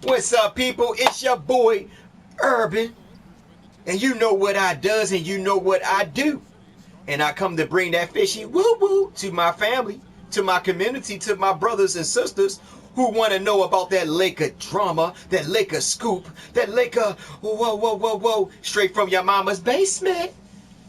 What's up, people? It's your boy, Urban. And you know what I does and you know what I do. And I come to bring that fishy woo-woo to my family, to my community, to my brothers and sisters who want to know about that Laker drama, that Laker scoop, that Laker whoa, straight from your mama's basement.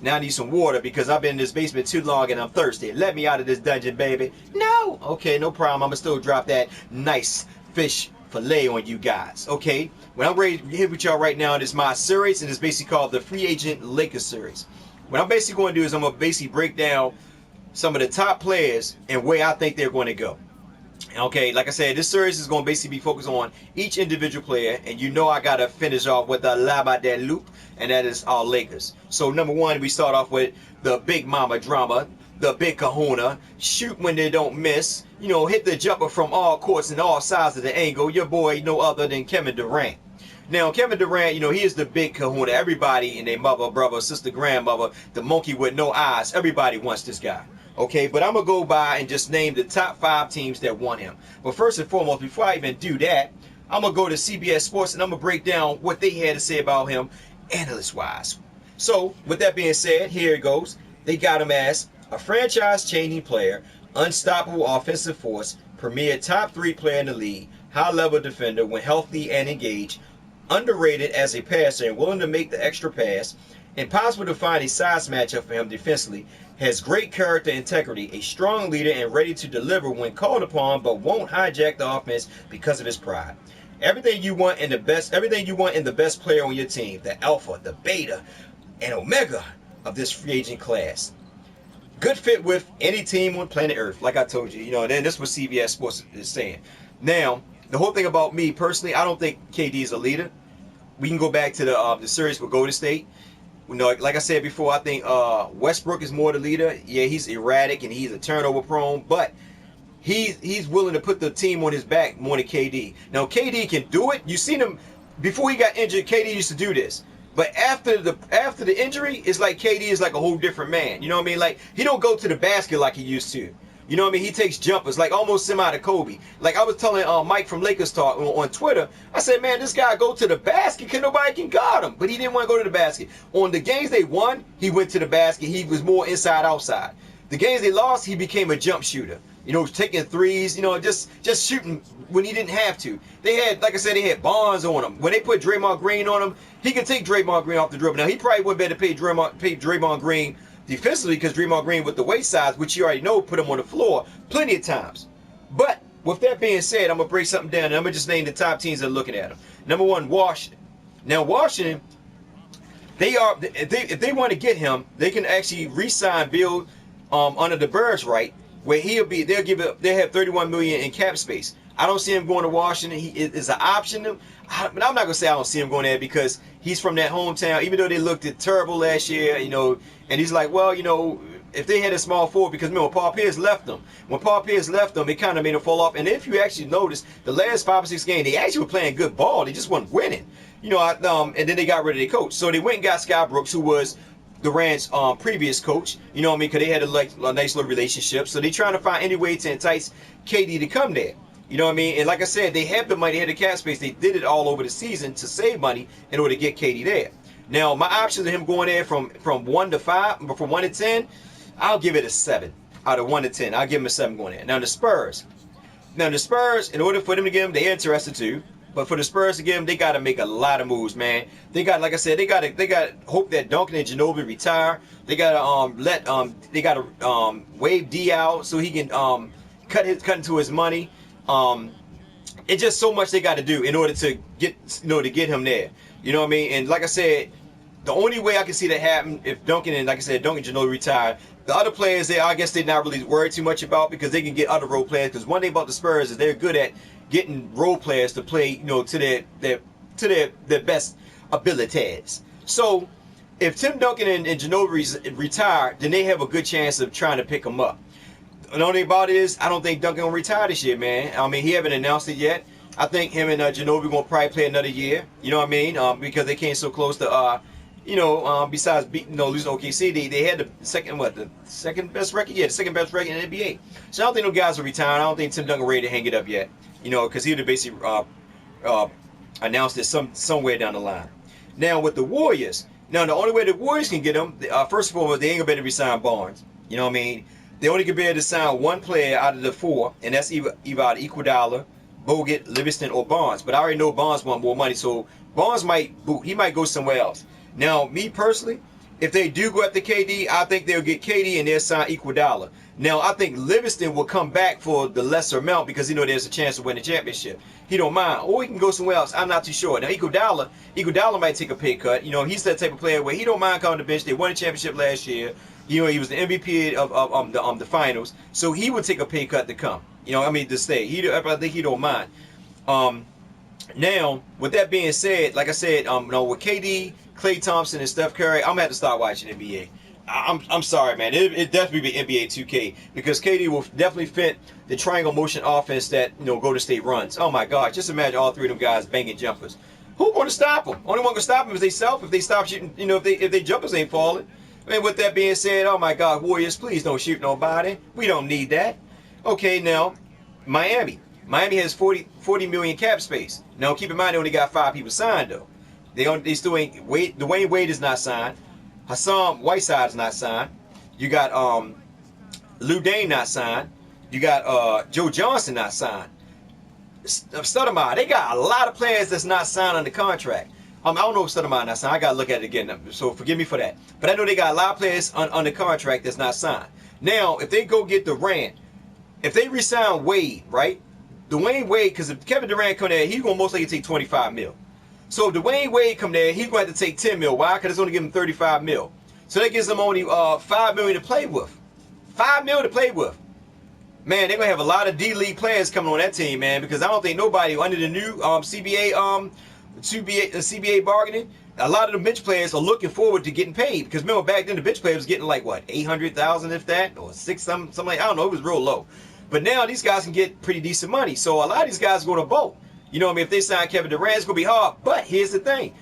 Now I need some water because I've been in this basement too long and I'm thirsty. Let me out of this dungeon, baby. No. Okay, no problem. I'm going to still drop that nice fish fillet on you guys. Okay? What I'm ready to hit with y'all right now is my series, and it's basically called the Free Agent Lakers series. What I'm basically going to do is I'm going to basically break down some of the top players and where I think they're going to go. Okay, like I said, this series is going to basically be focused on each individual player, and you know I got to finish off with the la ba that loop, and that is our Lakers. So number one, we start off with the big mama drama, the big kahuna, shoot when they don't miss, you know, hit the jumper from all courts and all sides of the angle, your boy no other than Kevin Durant. Now, Kevin Durant, you know, he is the big kahuna. Everybody and their mother, brother, sister, grandmother, the monkey with no eyes, everybody wants this guy. Okay, but I'm going to go by and just name the top 5 teams that want him. But first and foremost, before I even do that, I'm going to go to CBS Sports and I'm going to break down what they had to say about him analyst-wise. So, with that being said, here it goes. They got him as a franchise-changing player, unstoppable offensive force, premier top 3 player in the league, high-level defender when healthy and engaged, underrated as a passer and willing to make the extra pass, impossible to find a size matchup for him defensively, has great character integrity, a strong leader and ready to deliver when called upon, but won't hijack the offense because of his pride. Everything you want in the best player on your team, the alpha, the beta, and omega of this free agent class. Good fit with any team on planet Earth, like I told you. You know, and then this is what CBS Sports is saying. Now, the whole thing about me personally, I don't think KD is a leader. We can go back to the series with Golden State. You know, like I said before, I think Westbrook is more the leader. Yeah, he's erratic and he's a turnover prone, but he's willing to put the team on his back more than KD. Now KD can do it. You seen him before he got injured. KD used to do this, but after the injury, it's like KD is like a whole different man. You know what I mean? Like he don't go to the basket like he used to. You know what I mean? He takes jumpers, like almost similar to Kobe. Like I was telling Mike from Lakers Talk on Twitter, I said, man, this guy go to the basket because nobody can guard him. But he didn't want to go to the basket. On the games they won, he went to the basket. He was more inside, outside. The games they lost, he became a jump shooter. You know, taking threes, you know, just shooting when he didn't have to. They had, like I said, they had Bonds on him. When they put Draymond Green on him, he could take Draymond Green off the dribble. Now, he probably would better pay Draymond Green defensively because Draymond Green with the weight size, which you already know, put him on the floor plenty of times. But with that being said, I'm going to break something down and I'm going to just name the top teams that are looking at him. Number one, Washington. Now, Washington, if they want to get him, they can actually re-sign Bill under the Birds right, where they'll have $31 million in cap space. I don't see him going to Washington. He is an option. But I'm not gonna say I don't see him going there because he's from that hometown. Even though they looked terrible last year, you know, and he's like, well, you know, if they had a small forward, because remember, Paul Pierce left them. When Paul Pierce left them, it kind of made him fall off. And if you actually notice, the last 5 or 6 games, they actually were playing good ball. They just weren't winning. You know, and then they got rid of their coach. So they went and got Scott Brooks, who was Durant's previous coach, you know what I mean, because they had a nice little relationship. So they're trying to find any way to entice KD to come there. You know what I mean? And like I said, they have the money, they had the cap space. They did it all over the season to save money in order to get KD there. Now, my options of him going there from 1 to 5, from 1 to 10, I'll give it a 7 out of 1 to 10. I'll give him a 7 going there. Now, the Spurs, in order for them to get him, they're interested too. But for the Spurs to get him, they got to make a lot of moves, man. They got, like I said, they got to hope that Duncan and Ginobili retire. They got to waive D out so he can cut into his money. It's just so much they got to do in order to get him there. You know what I mean? And like I said, the only way I can see that happen if Duncan and, like I said, Duncan and Ginobili retire. The other players there, I guess they're not really worried too much about because they can get other role players. Because one thing about the Spurs is they're good at getting role players to play, you know, to their best abilities. So if Tim Duncan and Ginobili retire, then they have a good chance of trying to pick them up. The only thing about it is I don't think Duncan will retire this year, man. I mean, he haven't announced it yet. I think him and Ginobili going to probably play another year. You know what I mean? Because they came so close to besides losing OKC, they had the second best record? Yeah, the second best record in the NBA. So I don't think those guys are retiring. I don't think Tim Duncan ready to hang it up yet. You know, because he would have basically announced it somewhere down the line. Now with the Warriors, now the only way the Warriors can get them, first of all, they ain't gonna be able to resign Barnes. You know what I mean? They only can be able to sign one player out of the four, and that's either out Iguodala, Bogut, Livingston, or Barnes. But I already know Barnes want more money, so Barnes might boot. He might go somewhere else. Now, me personally, if they do go after KD, I think they'll get KD and they'll sign Iguodala. Now, I think Livingston will come back for the lesser amount because there's a chance to win the championship. He don't mind. Or he can go somewhere else. I'm not too sure. Now, Iguodala might take a pay cut. He's that type of player where he don't mind coming to the bench. They won a championship last year. He was the MVP of the finals. So he would take a pay cut to come. To stay. I think he don't mind. Now, with that being said, like I said, with KD, Klay Thompson, and Steph Curry, I'm gonna have to start watching NBA. I'm sorry, man. It definitely be NBA 2K because KD will definitely fit the triangle motion offense that Golden State runs. Oh my God, just imagine all three of them guys banging jumpers. Who going to stop them? Only one going to stop them is they self. If they stop shooting, if they jumpers ain't falling. I mean, with that being said, oh my God, Warriors, please don't shoot nobody. We don't need that. Okay, now Miami. Miami has 40 million cap space. Now keep in mind they only got 5 people signed though. They still ain't Dwayne Wade is not signed. Hassan Whiteside is not signed. You got Lou Dane not signed. You got Joe Johnson not signed. Stoudemire, they got a lot of players that's not signed under contract. I don't know if Stoudemire not signed. I gotta look at it again, so forgive me for that. But I know they got a lot of players under contract that's not signed. Now, if they go get Durant, if they resign Wade, right? Dwayne Wade, because if Kevin Durant come there, he's gonna most likely take 25 mil. So if Dwayne Wade come there, he's going to have to take 10 mil. Why? Because it's only give him 35 mil. So that gives them only $5 million to play with. $5 million to play with. Man, they're going to have a lot of D-League players coming on that team, man, because I don't think nobody under the new CBA bargaining, a lot of the bench players are looking forward to getting paid. Because remember, back then the bench players was getting like, what, 800,000 if that? Or something like, I don't know, it was real low. But now these guys can get pretty decent money. So a lot of these guys are going to vote. If they sign Kevin Durant, it's going to be hard. But here's the thing.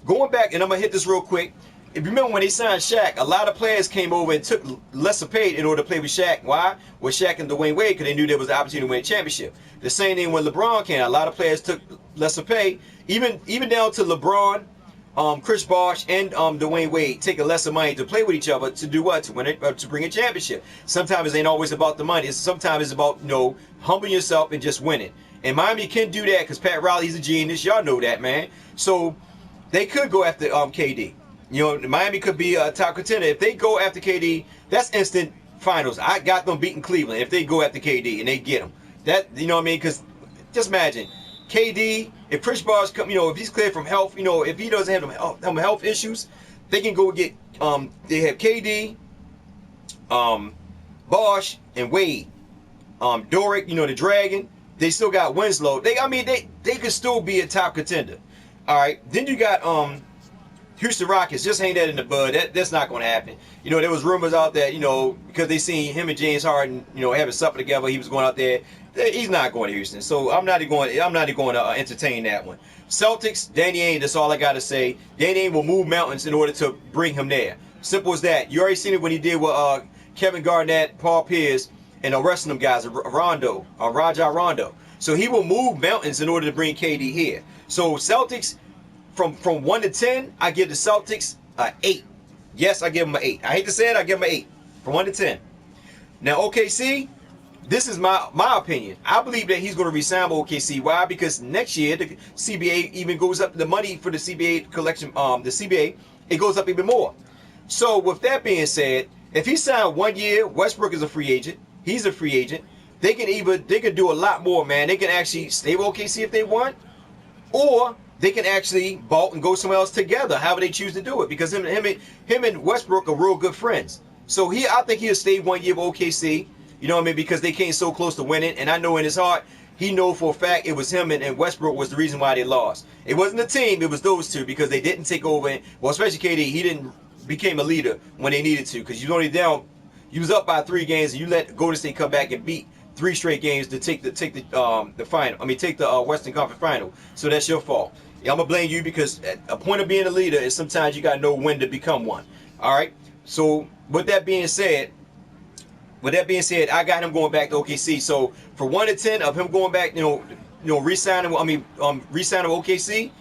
Going back, and I'm going to hit this real quick. If you remember when they signed Shaq, a lot of players came over and took lesser paid in order to play with Shaq. Why? With Shaq and Dwayne Wade, because they knew there was an opportunity to win a championship. The same thing when LeBron came. A lot of players took lesser pay, even down to LeBron, Chris Bosh, and Dwayne Wade taking lesser money to play with each other to do what? To win it, to bring a championship. Sometimes it ain't always about the money. Sometimes it's about humbling yourself and just winning. And Miami can do that because Pat Riley's a genius. Y'all know that, man. So they could go after KD. Miami could be a top contender. If they go after KD, that's instant finals. I got them beating Cleveland if they go after KD and they get him. That, because just imagine KD, if Chris Bosh come, if he's cleared from health, if he doesn't have them health issues, they can go get they have KD, Bosh, and Wade. Durant, the Dragon. They still got Winslow. They could still be a top contender. All right. Then you got Houston Rockets. Just hang that in the bud. That's not going to happen. There was rumors out that because they seen him and James Harden having supper together, he was going out there. He's not going to Houston. So I'm not even going to entertain that one. Celtics, Danny Ainge. That's all I got to say. Danny Ainge will move mountains in order to bring him there. Simple as that. You already seen it when he did with Kevin Garnett, Paul Pierce, and the rest of them guys, Rajon Rondo. So he will move mountains in order to bring KD here. So Celtics, from 1 to 10, I give the Celtics an 8. Yes, I give them an 8. I hate to say it, I give them an 8. From 1 to 10. Now OKC, this is my opinion. I believe that he's going to resign with OKC. Why? Because next year the CBA even goes up. The money for the CBA collection, the CBA, it goes up even more. So with that being said, if he signed 1 year, Westbrook is a free agent. He's a free agent. They can do a lot more, man. They can actually stay with OKC if they want, or they can actually bolt and go somewhere else together, however they choose to do it. Because him and Westbrook are real good friends. So I think he'll stay 1 year with OKC. Because they came so close to winning. And I know in his heart, he know for a fact it was him and Westbrook was the reason why they lost. It wasn't the team, it was those two because they didn't take over. Well, especially KD, he didn't became a leader when they needed to because you was only down. You was up by 3 games and you let Golden State come back and beat 3 straight games to take the final. Take the Western Conference final. So that's your fault. I'm gonna blame you because a point of being a leader is sometimes you gotta know when to become one. All right. So with that being said, I got him going back to OKC. So for 1 to 10 of him going back, re-signing. I mean, re-signing with OKC.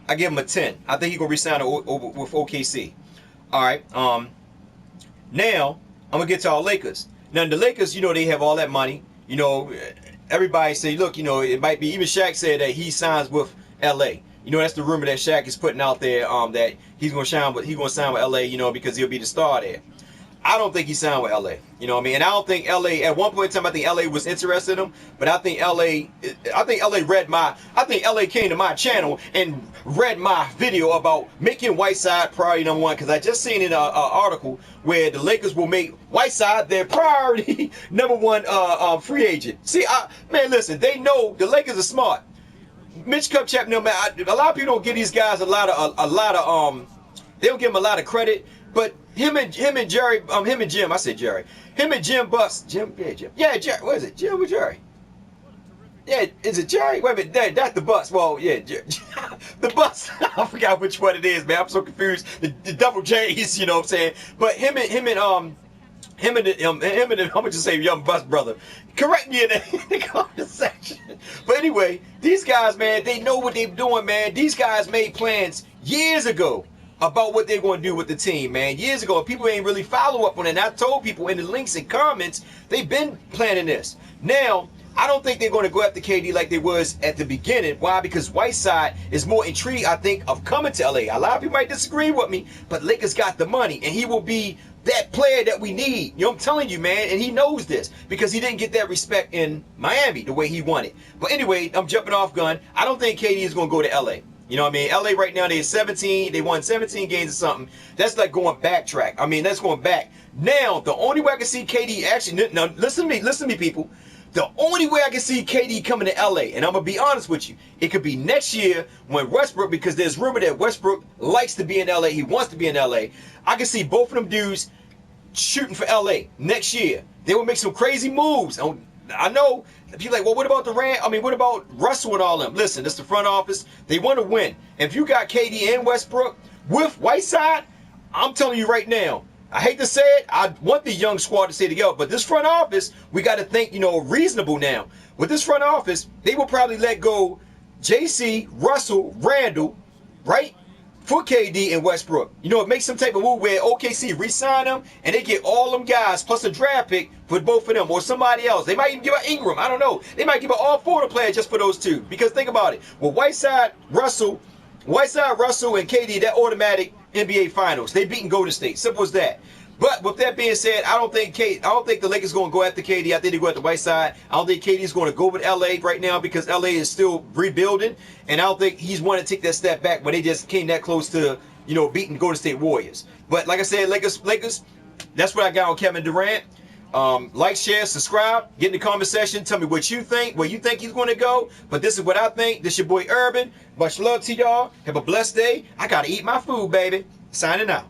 I give him a 10. I think he's gonna re-sign with OKC. All right. Now I'm gonna get to our Lakers. Now the Lakers, they have all that money. Everybody say, look, it might be. Even Shaq said that he signs with LA. That's the rumor that Shaq is putting out there. That he's gonna sign with LA. Because he'll be the star there. I don't think he signed with LA. You know what I mean? And I don't think LA at one point in time I think LA was interested in him, but I think LA came to my channel and read my video about making Whiteside priority number one, because I just seen in an article where the Lakers will make Whiteside their priority number one free agent. See, man, listen, they know the Lakers are smart. Mitch Kupchak, man, a lot of people don't give these guys a lot of they don't give them a lot of credit. But him and Jim, I said Jerry. Him and Jim Buss. Jim. Yeah, Jerry. What is it? Jim or Jerry? Yeah, is it Jerry? Wait a minute, that's the Buss. Well, yeah, the Buss. I forgot which one it is, man. I'm so confused. The double J's, you know what I'm saying? But him and I'm gonna just say young Buss brother. Correct me in the comment section. But anyway, these guys, man, they know what they're doing, man. These guys made plans years ago about what they're going to do with the team, man. Years ago, people ain't really follow up on it. And I told people in the links and comments, they've been planning this. Now, I don't think they're going to go after KD like they was at the beginning. Why? Because Whiteside is more intrigued, I think, of coming to LA. A lot of people might disagree with me, but Lakers got the money, and he will be that player that we need. I'm telling you, man, and he knows this because he didn't get that respect in Miami the way he wanted. But anyway, I'm jumping off gun. I don't think KD is going to go to LA. You know what I mean? LA right now, they won 17 games or something. That's like going backtrack. I mean, that's going back. Now, the only way I can see KD actually, now listen to me, people. The only way I can see KD coming to LA, and I'm going to be honest with you, it could be next year when Westbrook, because there's rumor that Westbrook likes to be in LA. He wants to be in LA. I can see both of them dudes shooting for LA next year. They will make some crazy moves. I know people like, well, what about Durant? I mean, what about Russell and all them? Listen, it's the front office. They want to win. If you got KD and Westbrook with Whiteside, I'm telling you right now, I hate to say it, I want the young squad to stay together, but this front office, we got to think, reasonable now. With this front office, they will probably let go JC, Russell, Randall, right? For KD and Westbrook. Make some type of move where OKC re-sign them and they get all them guys plus a draft pick for both of them or somebody else. They might even give out Ingram. I don't know. They might give out all four of the players just for those two. Because think about it. With Whiteside, Russell, and KD, that automatic NBA Finals. They beating Golden State. Simple as that. But with that being said, I don't think the Lakers going to go after KD. I think they go after Whiteside. I don't think KD is going to go with LA right now because LA is still rebuilding, and I don't think he's wanting to take that step back. But they just came that close to beating Golden State Warriors. But like I said, Lakers. That's what I got on Kevin Durant. Like, share, subscribe. Get in the comment section. Tell me what you think. Where you think he's going to go. But this is what I think. This your boy Urban. Much love to y'all. Have a blessed day. I gotta eat my food, baby. Signing out.